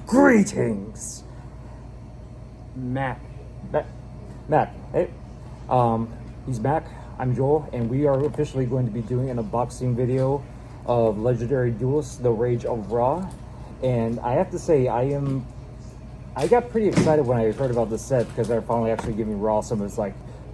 Greetings, Mack. Mack. Hey, he's Mack. I'm Joel, and we are officially going to be doing an unboxing video of Legendary Duelists: The Rage of Ra. And I have to say, I got pretty excited when I heard about this set because they're finally actually giving Ra some of its like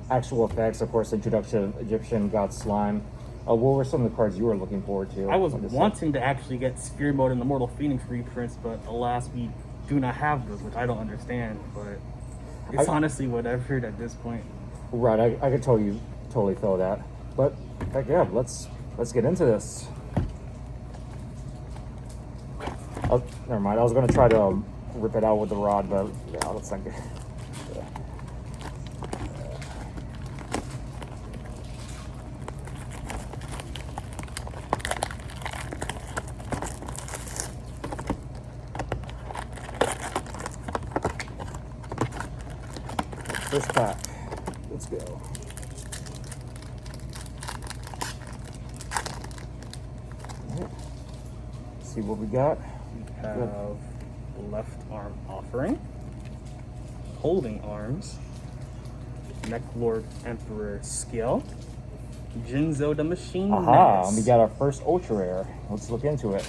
actual effects. Of course, introduction of Egyptian God Slime. What were some of the cards you were looking forward to? I was wanting to actually get Sphere Mode and the Mortal Phoenix reprints, but alas, we do not have those, which I don't understand. But it's honestly whatever at this point. Right, I could totally feel that. But heck yeah, let's get into this. Oh, never mind. I was gonna try to rip it out with the rod, but yeah, let's not get. First pack. Let's go. Right. See what we got. We have Left Arm Offering, Holding Arms, Mech Lord Emperor Skill, Jinzo the Machine Aha! Menace. We got our first ultra rare. Let's look into it.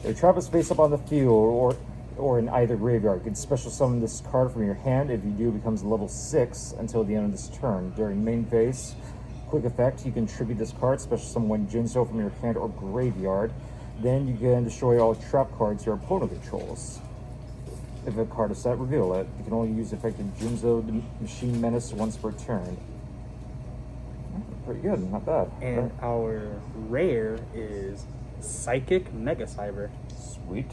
They trap a space up on the field or in either graveyard. You can special summon this card from your hand. If you do, it becomes level 6 until the end of this turn. During main phase, quick effect, you can tribute this card, special summon one Jinzo from your hand or graveyard. Then you can destroy all trap cards your opponent controls. If a card is set, reveal it. You can only use effective Jinzo the Machine Menace once per turn. Pretty good, not bad. And our rare is Psychic Mega Cyber. Sweet.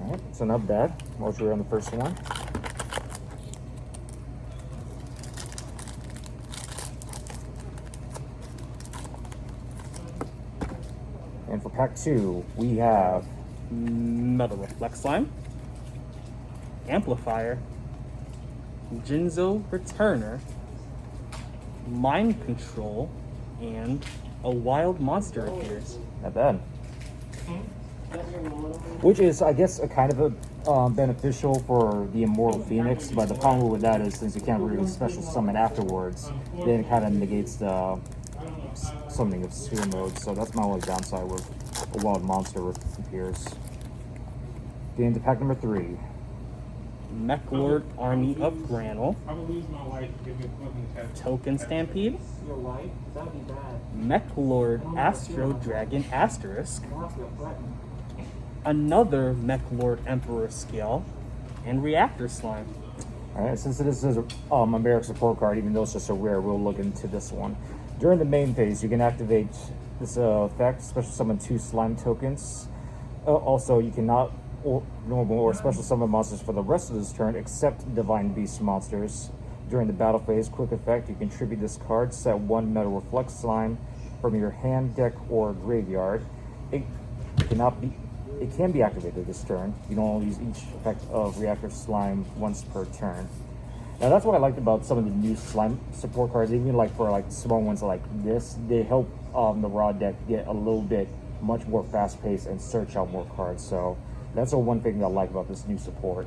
Alright, so not bad. Ultra rare on the first one. And for pack 2, we have Metal Reflect Slime, Amplifier, Jinzo Returner, Mind Control, and a Wild Monster appears. not bad. Which is, I guess, a kind of a beneficial for the Immortal Phoenix, but the problem with that is since you can't really special summon afterwards, then it kind of negates the summoning of Sphere Mode, so that's my only downside with a Wild Monster appears. Get into pack number 3. Mech Lord Army of Granule, Token Stampede, Mech Lord Astro Dragon Asterisk, another Mech Lord Emperor Skill, and Reactor Slime. Alright, since this is a Merrick support card, even though it's just a rare, we'll look into this one. During the main phase, you can activate this effect, special summon 2 slime tokens. Also, you cannot normal or special summon monsters for the rest of this turn except Divine Beast monsters. During the battle phase, quick effect, you can tribute this card, set 1 Metal Reflect Slime from your hand, deck, or graveyard. It can be activated this turn. You can only use each effect of Reactor Slime once per turn. Now that's what I liked about some of the new slime support cards, even like for like small ones like this, they help the raw deck get a little bit much more fast paced and search out more cards. So that's the one thing that I like about this new support.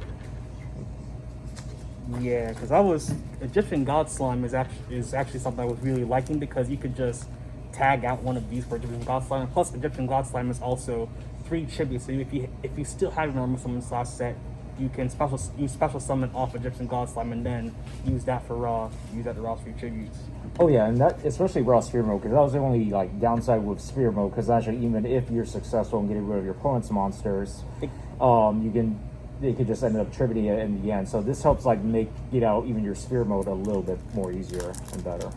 Yeah, because Egyptian God Slime is actually something I was really liking because you could just tag out one of these for Egyptian God Slime. And plus, Egyptian God Slime is also 3 tributes. So if you still have a normal summon slash set, you can special summon off Egyptian God Slime and then use that for Raw. Use that to Raw's 3 tributes. Oh yeah, and that especially Raw Sphere Mode, because that was the only like downside with Sphere Mode. Because actually, even if you're successful in getting rid of your opponent's monsters, they could just end up tributing it in the end. So this helps like get out even your Sphere Mode a little bit more easier and better.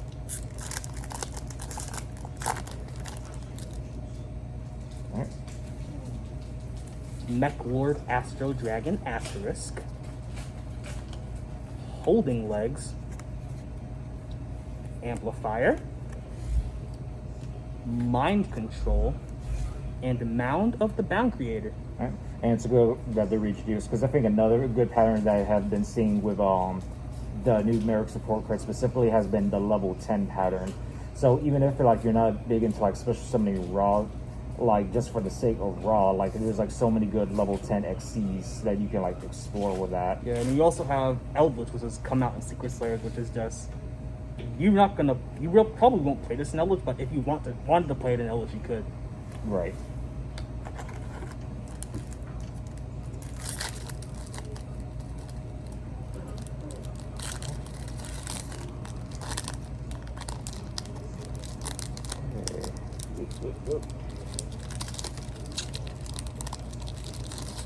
All right. Mech Lord Astro Dragon Asterisk, Holding Legs, Amplifier, Mind Control, and Mound of the Bound Creator. Right. And it's good that they reintroduced, because I think another good pattern that I have been seeing with the new Merrick support card specifically has been the level 10 pattern. So even if like you're not big into like special summoning raw like just for the sake of raw. Like there's like so many good level 10 XCs that you can like explore with that. Yeah, and you also have Eldritch, which has come out in Secret Slayers, which is just probably won't play this in Eldritch, but if you wanted to play it in Eldritch, you could. Right.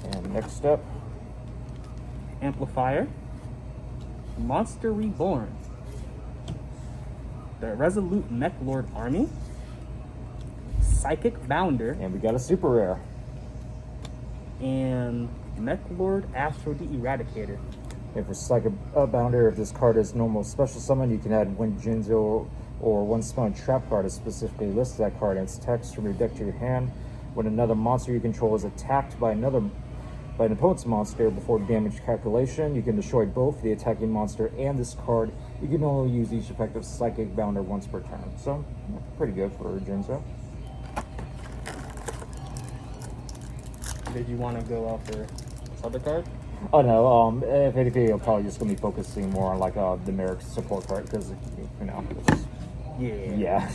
And next up, Amplifier, Monster Reborn, the Resolute Mech Lord Army, Psychic Bounder, and we got a super rare. and Mech Lord Astro the Eradicator. If it's like a bounder, if this card is normal special summon, you can add one Jinzo or one spawn trap card is specifically listed that card and its text from your deck to your hand. When another monster you control is attacked by an opponent's monster before damage calculation, you can destroy both the attacking monster and this card. You can only use each effective Psychic Bounder once per turn. So, pretty good for Jinzo. Did you want to go after this other card? Oh no, if anything, I'm probably just gonna be focusing more on like the Marik support card because you know, it's just, yeah.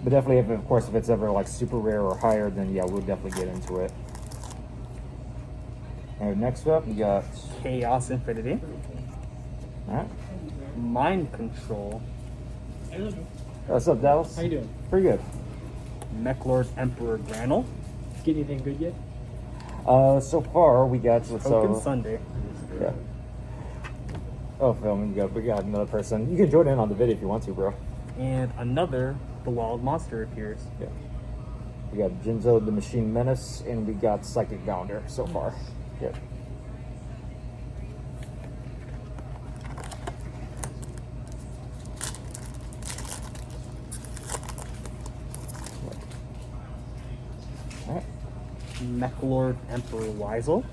But definitely, if it's ever like super rare or higher, then yeah, we'll definitely get into it. And next up, we got Chaos Infinity, Alright. Mind Control, What's up, Dallas? How you doing? Pretty good. Mech Lord Emperor Granel, Get anything good yet? So far we got Token Sunday, yeah. Oh, filming. We got another person. You can join in on the video if you want to, bro. and another The Wild Monster appears. Yeah. We got Jinzo the Machine Menace, and we got Psychic Bounder so far. Yeah. Alright. Mech Lord Emperor Weisel,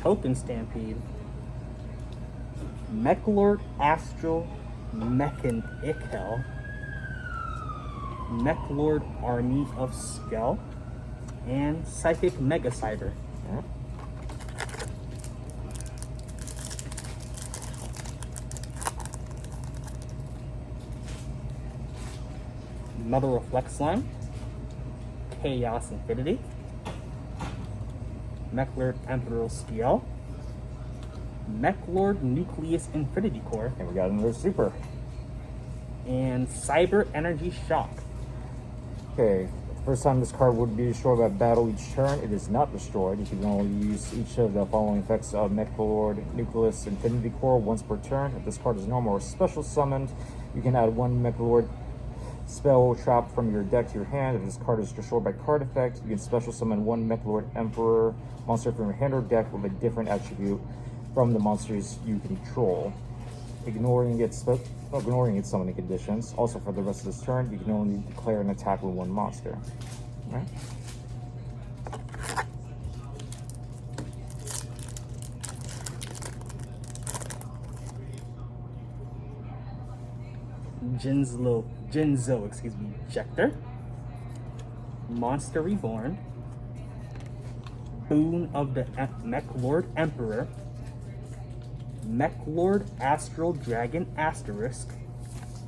Token Stampede, Mech Lord Astral Mechan Ikel, Mech Lord Army of Skell, and Psychic Mega Cyber. Alright. Another Reflect Slime, Chaos Infinity, Mech Lord Emperor Steel, Mech Lord Nucleus Infinity Core, And we got another super. and Cyber Energy Shock. Okay. First time this card would be destroyed by battle each turn, it is not destroyed. You can only use each of the following effects of Mech Lord Nucleus Infinity Core once per turn. If this card is normal or special summoned, you can add one Mech Lord spell trap from your deck to your hand. If this card is destroyed by card effect, you can special summon one Mech Lord Emperor monster from your hand or deck with a different attribute from the monsters you control, ignoring its summoning conditions. Also, for the rest of this turn, you can only declare an attack with one monster. Alright. Jinzo, Jector, Monster Reborn, Boon of the Mech Lord Emperor, Mech Lord Astral Dragon Asterisk,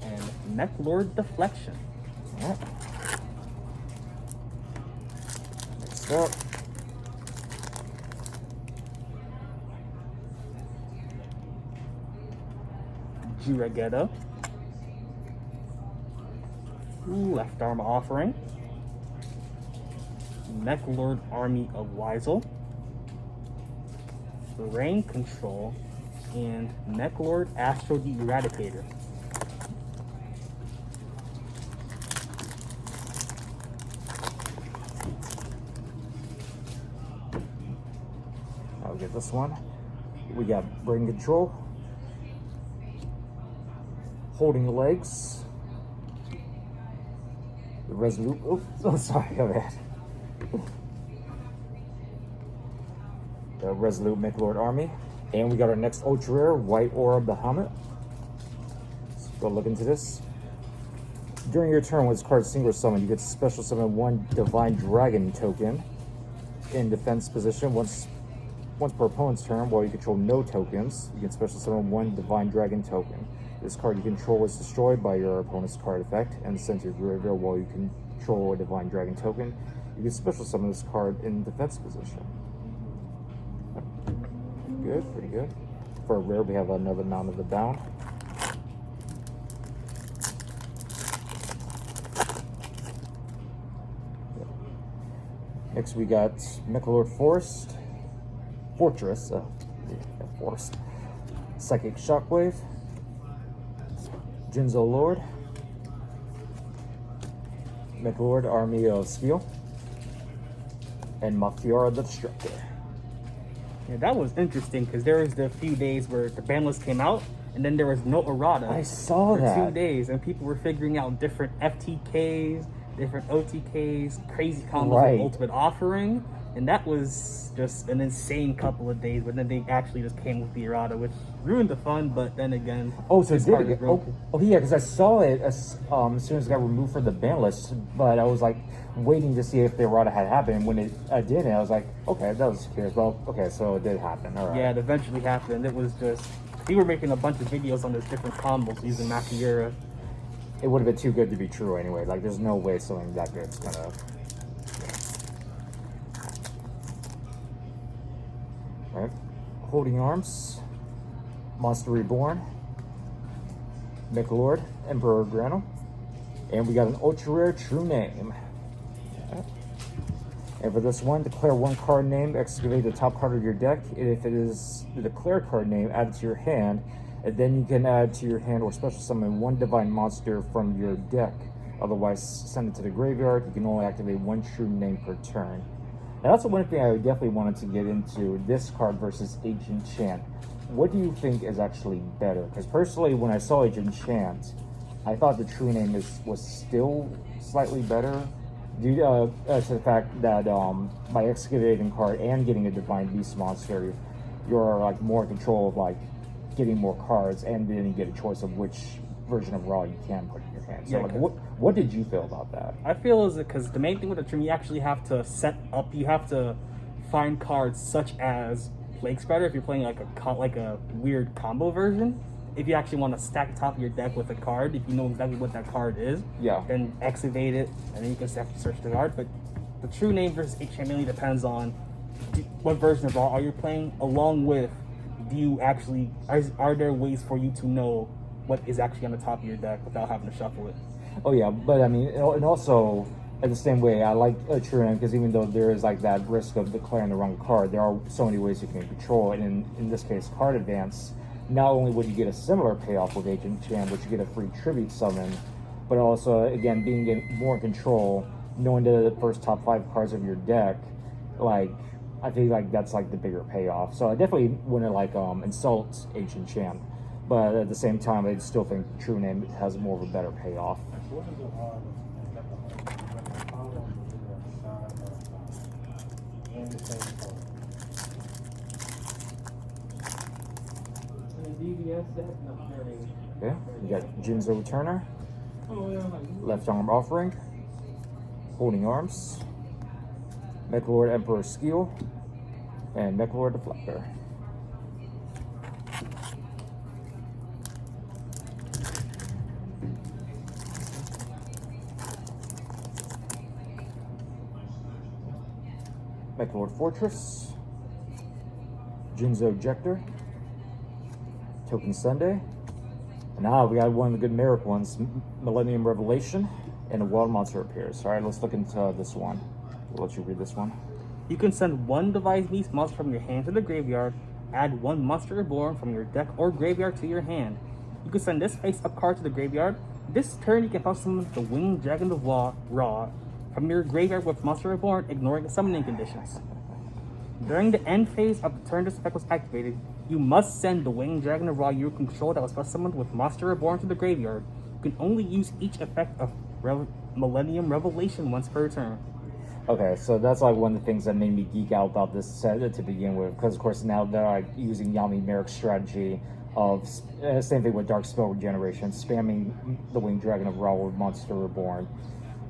and Mech Lord Deflection. Alright. Next up. Jiragedo, Left Arm Offering, Mech Lord Army of Weisel, Rain Control, and Mech Lord Astro the Eradicator. I'll get this one. We got Brain Control, Holding the Legs, the Resolute. Oh, sorry, go ahead. The Resolute Mech Lord Army, and we got our next ultra rare White Aura Bahamut. Let's go look into this. During your turn, when this card is single summon, you get to special summon one Divine Dragon token in defense position. Once per opponent's turn, while you control no tokens, you can special summon one Divine Dragon token. This card you control is destroyed by your opponent's card effect and sent to your graveyard while you control a Divine Dragon token. You can special summon this card in defense position. Good, pretty good. For a rare, we have another Mount of the Bound. Next we got Mechalord Fortress, Psychic Shockwave, Jinzo Lord, Mechalord Army of Steel, and Mafiora the Destructor. Yeah, that was interesting because there was the few days where the ban list came out and then there was no errata. I saw for that. 2 days, and people were figuring out different FTKs, different OTKs, crazy combos Right. of Ultimate Offering, and that was just an insane couple of days. But then they actually just came with the errata, which ruined the fun. But then again, Oh, so it this did card it is get, broken. oh yeah, because I saw it as soon as it got removed from the ban list, but I was like waiting to see if the errata had happened. And when it didn't, I was like, okay, that was curious. Well, okay, so it did happen. All right. Yeah, it eventually happened. It was just we were making a bunch of videos on this different combos using Machiera. It would have been too good to be true anyway. Like, there's no way something that good's gonna. Alright. Holding Arms, Monster Reborn, Mechalord, Emperor Grano, and we got an ultra rare True Name. And for this one, declare one card name, excavate the top card of your deck, and if it is the declared card name, add it to your hand, and then you can add to your hand or special summon one divine monster from your deck. Otherwise, send it to the graveyard. You can only activate one True Name per turn. Now, that's the one thing I definitely wanted to get into, this card versus Ancient Chant. What do you think is actually better? Because personally, when I saw Ancient Chant, I thought the True Name was still slightly better, due to the fact that by excavating card and getting a Divine Beast monster, you're like more in control of like getting more cards, and then you get a choice of which version of Raw you can put in your hand. So Yeah, like, what did you feel about that? I feel is because the main thing with the trim, you actually have to set up. You have to find cards such as Plague Spreader if you're playing like a weird combo version. If you actually want to stack the top of your deck with a card, if you know exactly what that card is, Yeah. then excavate it, and then you can search the card. But the True Name versus HM mainly depends on what version of Raw are you playing, along with do you actually are there ways for you to know what is actually on the top of your deck without having to shuffle it. Oh yeah, but I mean, and also in the same way, I like a True Name because even though there is like that risk of declaring the wrong card, there are so many ways you can control it. And in this case, Card Advance, not only would you get a similar payoff with Agent Chan, which you get a free tribute summon, but also again being more in control, knowing the first top 5 cards of your deck, like I think like that's like the bigger payoff. So I definitely wouldn't like insult Ancient Chan, but at the same time, I still think True Name has more of a better payoff. Yeah, you got Jinzo Returner, Left Arm Offering, Holding Arms, Mechalord Emperor Skill, and Mechalord Deflector. Mechalord Fortress, Jinzo Ejector, Token Sunday, and now we got one of the good Marik ones, Millennium Revelation, and a Wild Monster appears. All right, let's look into this one. We'll let you read this one. You can send one Divine Beast monster from your hand to the graveyard, add one Monster Reborn from your deck or graveyard to your hand. You can send this face-up card to the graveyard. This turn, you can also summon the Winged Dragon of Raw from your graveyard with Monster Reborn, ignoring the summoning conditions. During the end phase of the turn this effect was activated, you must send the Winged Dragon of Raw you control that was first summoned with Monster Reborn to the graveyard. You can only use each effect of Millennium Revelation once per turn. Okay, so that's like one of the things that made me geek out about this set to begin with, because of course now they're like using YAMI Marik's strategy same thing with Dark Spell Regeneration, spamming the Winged Dragon of Ra with Monster Reborn.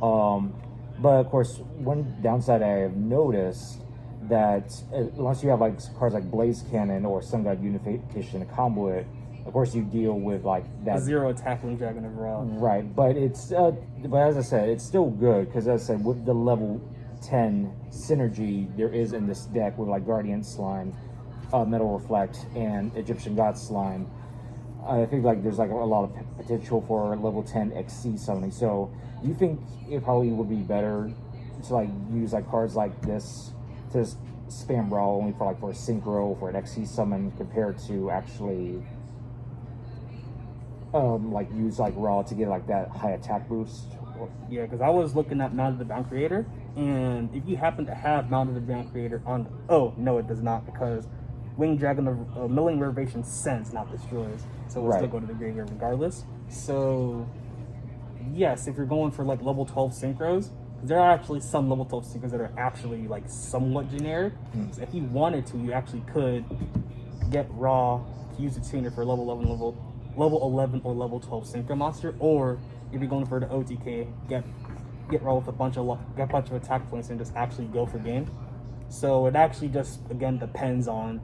But of course, one downside I have noticed that unless you have like cards like Blaze Cannon or Sun God Unification to combo it, of course you deal with like that A 0 attack Winged Dragon of Ra. right. But it's but as I said, it's still good because as I said, with the level 10 synergy there is in this deck with like Guardian Slime, Metal Reflect, and Egyptian God Slime. I think like there's like a lot of potential for level 10 XC summoning. So do you think it probably would be better to like use like cards like this to spam Raw only for like for a synchro for an XC summon compared to actually like use like Raw to get like that high attack boost? Yeah, because I was looking at Mounted the Bound Creator, and if you happen to have Mounted the Bound Creator on, oh no, it does not, because Winged Dragon of Milling Reservation sends, not destroys, so it'll Right. still go to the graveyard regardless. So yes, if you're going for like level 12 synchros, there are actually some level 12 synchros that are actually like somewhat generic. So if you wanted to, you actually could get Raw, use the tuner for level 11 or level 12 synchro monster, or if you're going for the OTK, get Raw with a bunch of attack points and just actually go for game. So it actually just again depends on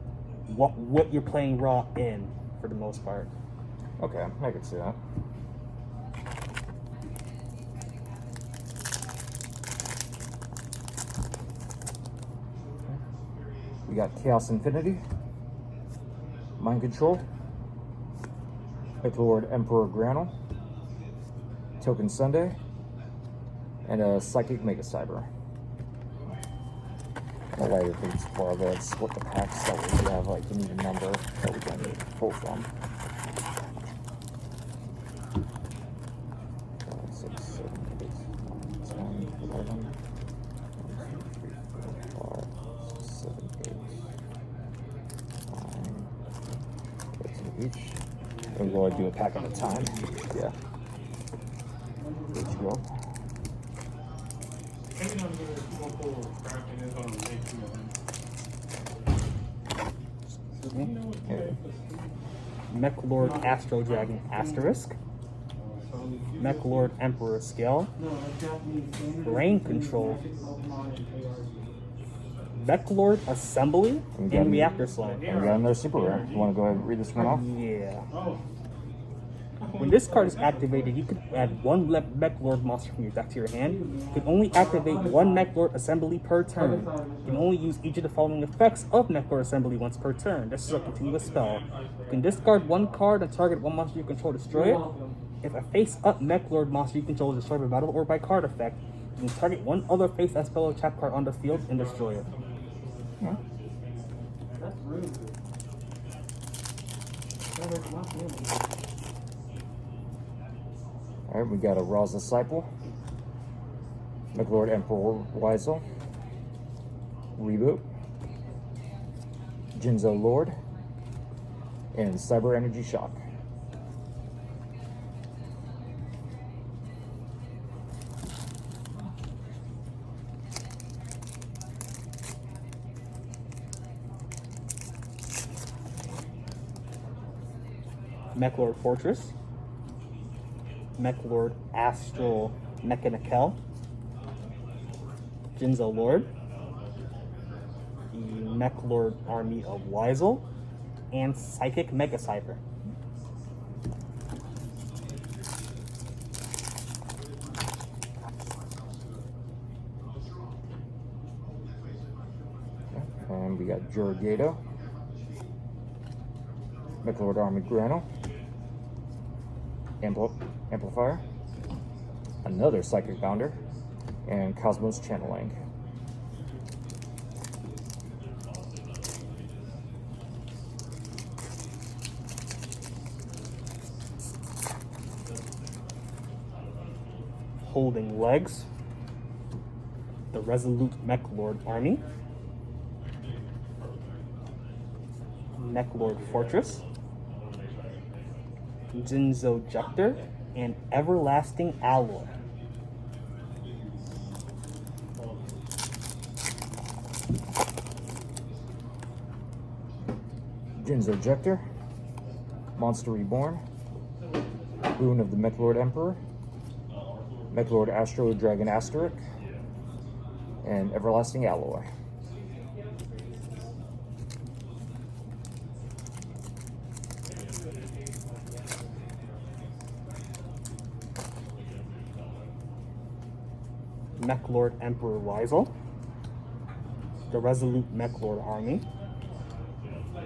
what you're playing Raw in for the most part. Okay, I can see that. We got Chaos Infinity, Mind Control, Lord Emperor Granel, Token Sunday, and a Psychic Mega Cyber. I'll write everything for let's split the packs that we have like an even number that we can pull from. 5, 6, 7, 8, 9, 10, 11, 1, 2, 3, 4, 5, 6, 7, 8, 9, 13 each. And we'll do a pack at a time. Yeah. There you go. Mech Lord Astro Dragon Asterisk, Mech Lord Emperor Scale, Rain Control, Mech Lord Assembly, and Reactor Slime. And we got another super rare. You want to go ahead and read this one off? Yeah. When this card is activated, you can add one Mech Lord monster from your deck to your hand. You can only activate one Mech Lord Assembly per turn. You can only use each of the following effects of Mech Lord Assembly once per turn. This is a continuous spell. You can discard one card and target one monster you control, destroy it. If a face-up Mech Lord monster you control is destroyed by battle or by card effect, you can target one other face-up spell or trap card on the field and destroy it. Yeah. That's rude. Alright, we got a Ra's Disciple, McLord Emperor Weisel, Reboot, Jinzo Lord, and Cyber Energy Shock. Mech Lord Fortress, Mech Lord Astral Mechanical, Jinzo Lord, the Mech Lord Army of Weisel, and Psychic Mega Cyber. And we got Jurgato, McLord Army Grano, Amplifier, another Psychic Bounder, and Cosmos Channeling. Holding Legs, the Resolute Mech Lord Army, Mech Lord Fortress, Jinzo Jector, and Everlasting Alloy. Jinzo Jector, Monster Reborn, Boon of the Mech Lord Emperor, Mech Lord Astro Dragon Asterisk, and Everlasting Alloy. Mech Lord Emperor Weisel, the Resolute Mech Lord Army,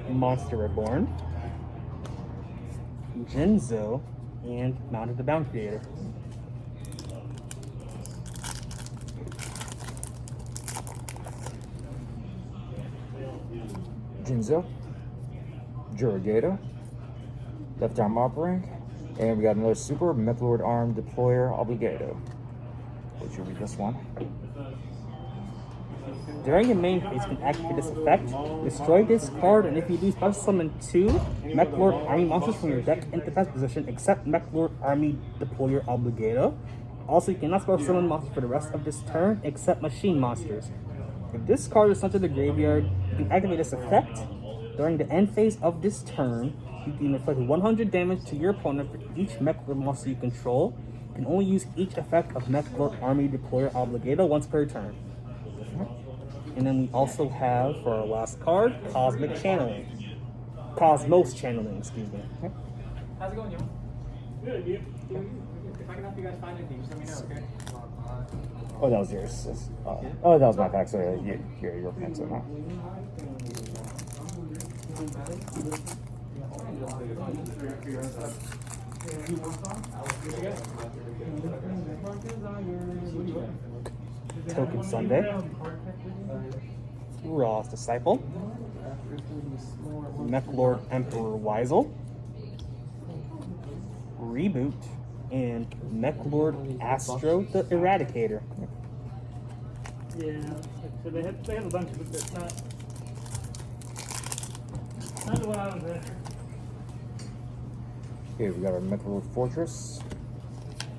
Monster Reborn, Jinzo, and Mounted the Bound Creator. Jinzo, Jurigato, Left Arm Operang, and we got another Super Mech Lord Arm Deployer Obligato. Which will be this one. During your main phase, you can activate this effect, destroy this card, and if you do, special summon 2 Mech Lord Army monsters from your deck into defense position, except Mech Lord Army Deployer Obligato. Also, you cannot special summon monsters for the rest of this turn, except machine monsters. If this card is sent to the graveyard, you can activate this effect. During the end phase of this turn, you can inflict 100 damage to your opponent for each Mech Lord monster you control. You can only use each effect of Mech Lord Army Deployer Obligato once per turn. And then we also have, for our last card, Cosmic Channeling. Cosmos Channeling, excuse me. How's it going, yo? Good, you? If I can help you guys find anything, just let me know, okay? Oh, that was yours. Oh, that was my pack, so your pencil now. Token Sunday, Raw's Disciple, Mech Lord Emperor Weisel, Reboot, and Mech Lord Astro the Eradicator. Yeah, so they have a bunch of it, but it's not the one I was at. Okay, we got our Mech Lord Fortress,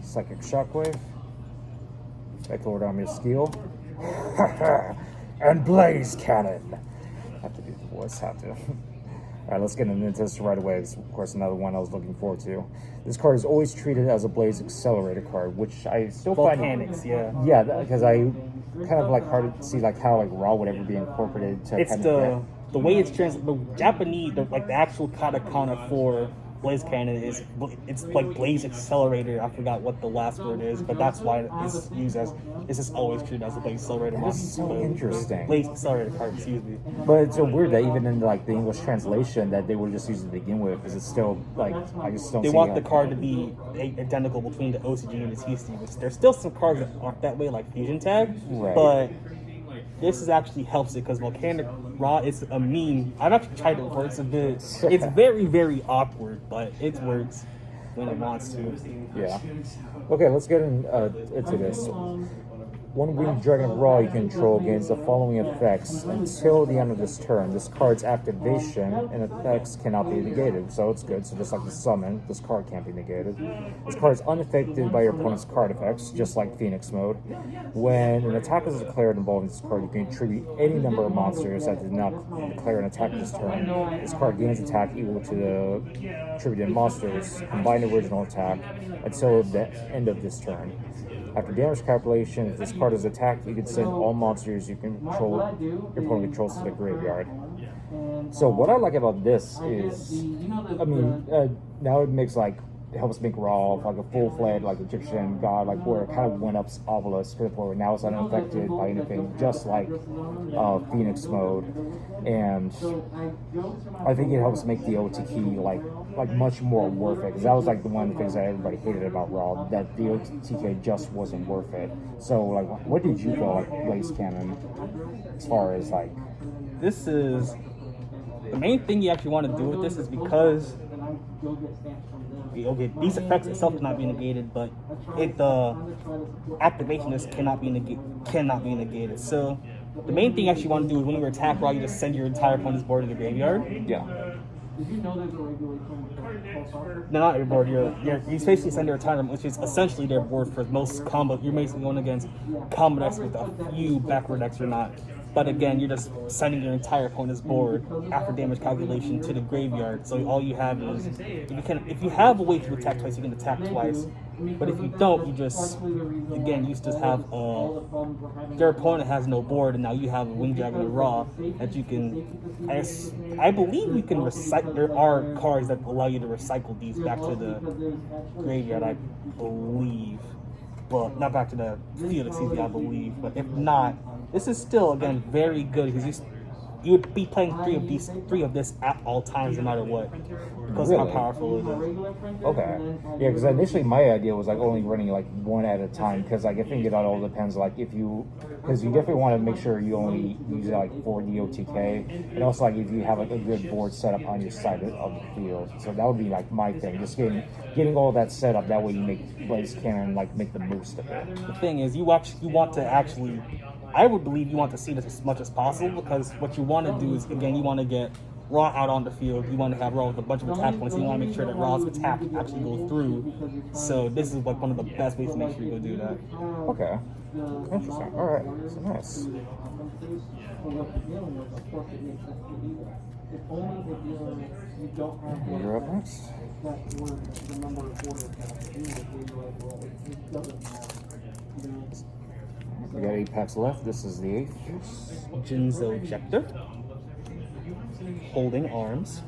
Psychic Shockwave, Mech Lord Army of Steel, and Blaze Cannon. Have to do the voice, have to. Alright, let's get into this right away. It's, of course, another one I was looking forward to. This card is always treated as a Blaze Accelerator card, which I still find... Volcanics, yeah. Yeah, because I kind of like hard to see like how like Raw would ever be incorporated to It's kind the way it's translated, the Japanese, like the actual katakana for Blaze Cannon is, it's like Blaze Accelerator. I forgot what the last word is, but that's why it's used as, it's just always treated as a Blaze Accelerator This is so interesting. Blaze Accelerator card, excuse me. But it's so weird that even in like the English translation that they were just using to begin with, because it's still like I just don't. They see want like, the card to be identical between the OCG and the TCG, which there's still some cards that aren't that way, like Fusion Tag, Right. but this is actually helps it because Volcanic Raw is a meme. I've actually tried it before. It's a bit, it's very, very awkward, but it works when it wants to. Yeah. Okay, let's get into this. One Winged Dragon of Raw you control gains the following effects until the end of this turn. This card's activation and effects cannot be negated, so it's good. So just like the summon, this card can't be negated. This card is unaffected by your opponent's card effects, just like Phoenix mode. When an attack is declared involving this card, you can attribute any number of monsters that did not declare an attack this turn. This card gains attack equal to the attributed monsters, combined original attack, until the end of this turn. After damage calculation, if this card is attacked, you can send all monsters you control, your opponent controls to the graveyard. So what I like about this is, I mean, now it makes like, it helps make Raw like a full-fledged like Egyptian god, like where it kind of went up obelisk to the point where now it's unaffected by anything, just like Phoenix mode. And I think it helps make the OTK like much more worth it, because that was like the one of the things that everybody hated about Raw, that the OTK just wasn't worth it. So like, what did you feel like Blaze Cannon as far as like? This is the main thing you actually want to do with this is because okay, these effects itself cannot be negated, but the activation just cannot be negated. So the main thing you actually want to do is when you attack Raw, you just send your entire opponent's board to the graveyard. Yeah. No, not your board. You basically send your entire, which is essentially their board for most combo. You're basically going against combo decks with a few backward decks or not. But again, you're just sending your entire opponent's board after damage calculation to the graveyard. So all you have is, if you have a way to attack twice, you can attack twice. But if you don't, you just, again, you just have, their opponent has no board, and now you have a Wing Dragon or Raw that you can, I believe you can recycle, there are cards that allow you to recycle these back to the graveyard, I believe. Well, not back to the field, excuse me, I believe. But if not, this is still, again, very good because you would be playing three of this at all times, no matter what, because of how powerful it is. Okay. Yeah, because initially my idea was like only running like one at a time, because like I think it all depends like because you definitely want to make sure you only use it like for DOTK, and also like if you have like a good board set up on your side of the field. So that would be like my thing, just getting all that set up. That way you make Blaze Cannon like make the most of it. The thing is, you want to actually, I would believe you want to see this as much as possible, because what you want to do is, again, you want to get Raw out on the field. You want to have Raw with a bunch of attack points. You want to make sure that Raw's attack actually goes through. So this is like one of the best ways to make sure you go do that. Okay. Interesting. All right. So nice. You're up next. We got 8 packs left. This is the 8th. Jinzo Jector. Holding Arms.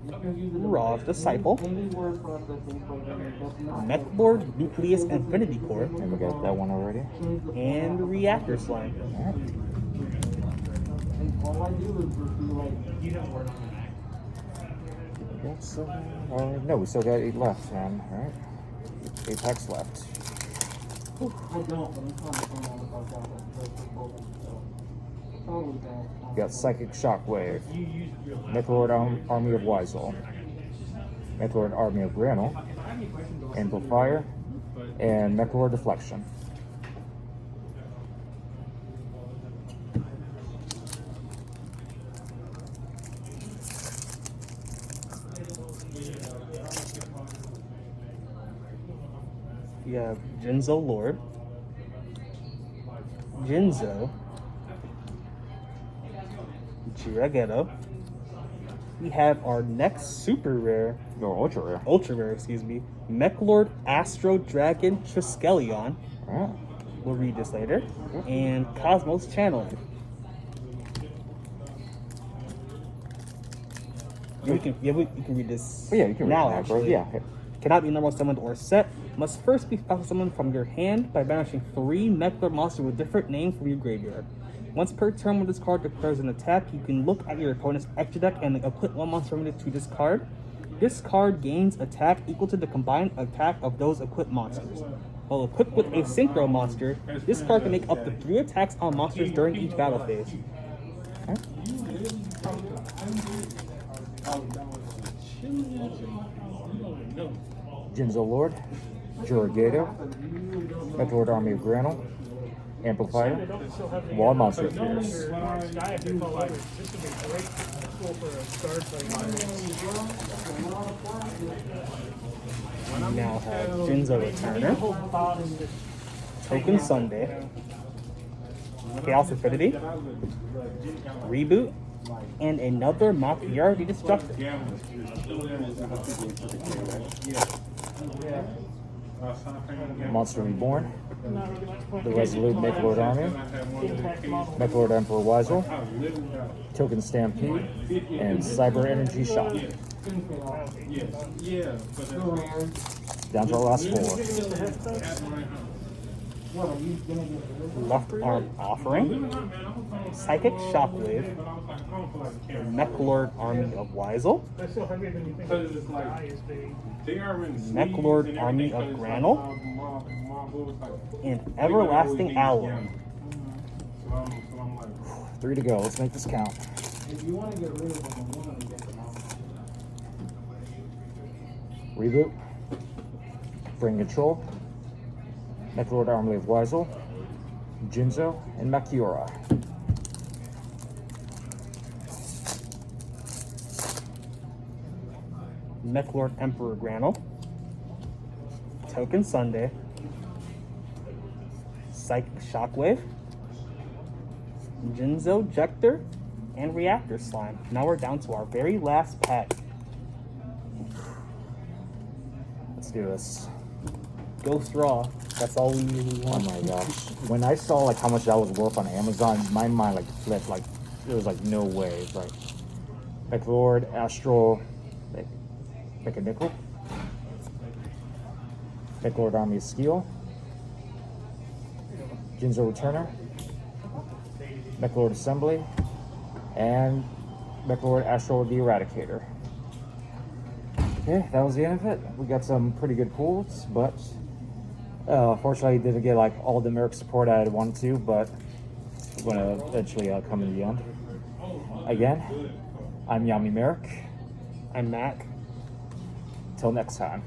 Raw's Disciple. Mechlord Nucleus Infinity Core. And we got that one already. And Reactor Slime. No, we still got 8 left, man. All right. 8 packs left. We got Psychic Shockwave, Mechlord Army of Weisel, Mechlord Army of Granel, Amplifier, and Mechlord Deflection. We have Jinzo Lord, Jinzo, Jirageto. We have our next super rare, No, ultra rare. excuse me, Mechlord Astro Dragon Triskelion. All right. We'll read this later. And Cosmos Channeling. We can read this Oh, yeah, you can read now, that, bro. actually. Yeah. Cannot be normal summoned or set. Must first be special summoned from your hand by banishing 3 Mechlord monsters with different names from your graveyard. Once per turn when this card declares an attack, you can look at your opponent's extra deck and equip 1 monster related to this card. This card gains attack equal to the combined attack of those equipped monsters. While equipped with a Synchro monster, this card can make up to 3 attacks on monsters during each battle phase. Okay. Jinzo Lord, Jirageto, Mechlord Army of Granel, Amplifier, Wild Monster Appears. This would be great tool for a start. We now have Jinzo Returner, Token Sunday, Chaos Infinity, Reboot, and another Machiavelli the Destructor. Monster Reborn, the Resolute Mechlord Army, Mechlord Emperor Weisel, Token Stampede, and Cyber Energy Shock. Down to our last 4. Left Arm Offering, Psychic Shockwave, Mechlord Army of Weisel, Mechlord Army of Granel, and Everlasting Alloy. 3 to go. Let's make this count. Reboot, Bring Control, Mechlord Army of Weisel, Jinzo, and Machiura. Mechlord Emperor Granel, Token Sunday, Psychic Shockwave, Jinzo Jector, and Reactor Slime. Now we're down to our very last pack. Let's do this. Ghost Raw. That's all we really Oh want. my gosh. When I saw like how much that was worth on Amazon, my mind like flipped. Like there was like no way. It's like McLord, Astral, like a nickel. McLord Army of Steel. Jinzo Returner. McLord Assembly. And McLord Astral the Eradicator. Okay, that was the end of it. We got some pretty good pulls, but fortunately, didn't get like all the Marik support I had wanted to, but we're gonna eventually come in the end. Again, I'm YAMI Marik. I'm Mack. Till next time.